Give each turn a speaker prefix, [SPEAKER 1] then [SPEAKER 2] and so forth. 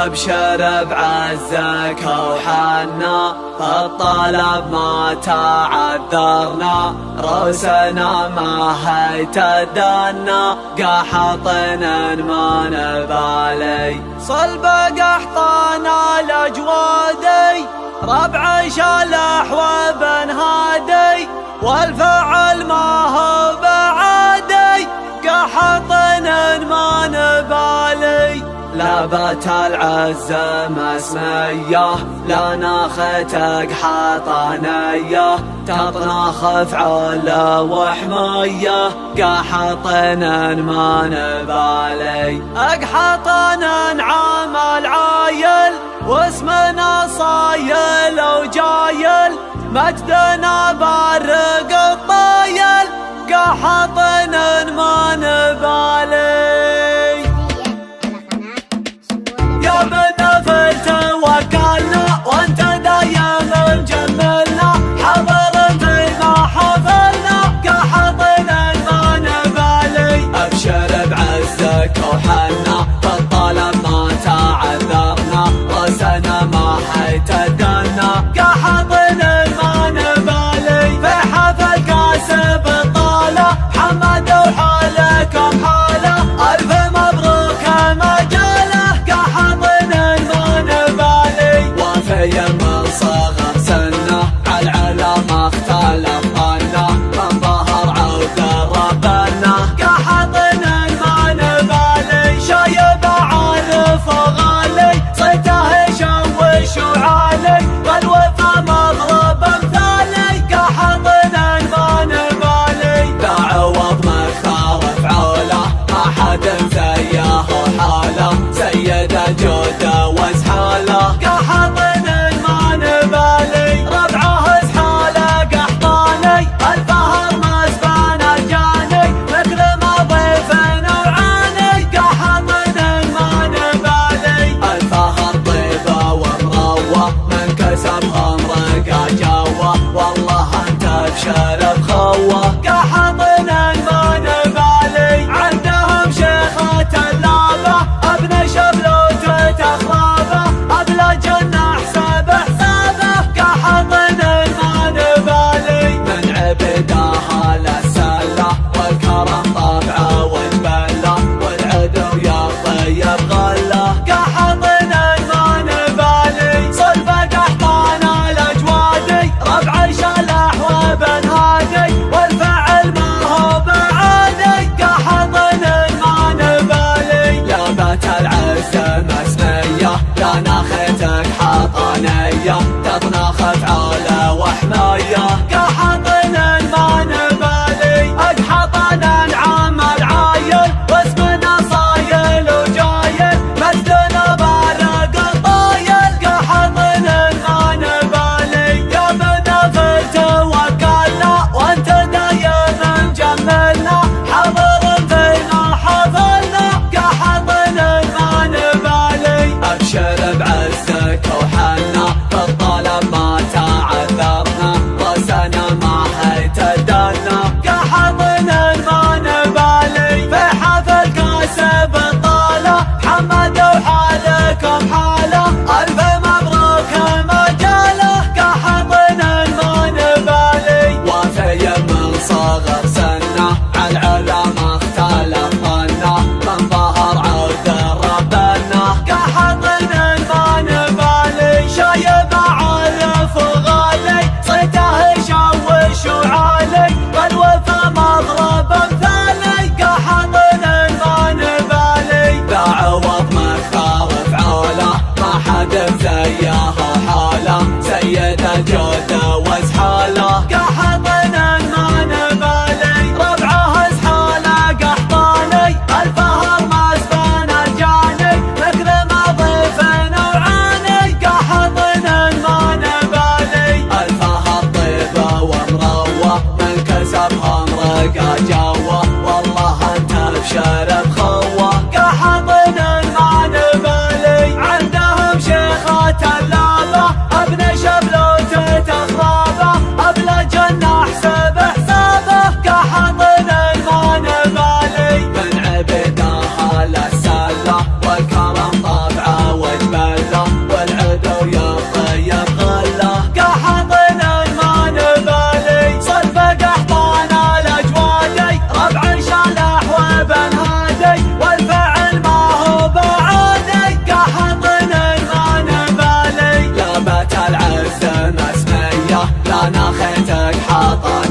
[SPEAKER 1] أبشر بعزك وحنا الطلب ما تعذرنا روسنا ما هيتدنا قحطنا ما نبالي صلب قحطنا الأجوادي ربع شلح وبن هادي والفعل ما هو بعادي قحطنا ما نبالي لابت العزة مسمية لا ناختك حطانية تطنخ فعل وحمية قحطنا ما نبالي اقحطنا نعم العايل واسمنا صايل وجايل مجدنا بارق الطايل قحطنا ما نبالي يا بنفل توكلنا وانت دايم مجملنا حضر فيما حضرنا قحطنا ما نبالي ابشر بعزك وحنا فالطلب ما تعذرنا راسنا ما حيتدنا قحطنا ما نبالي في حفل كاسب الطالة حمد وحالكم حاله وانا خيتك حاطه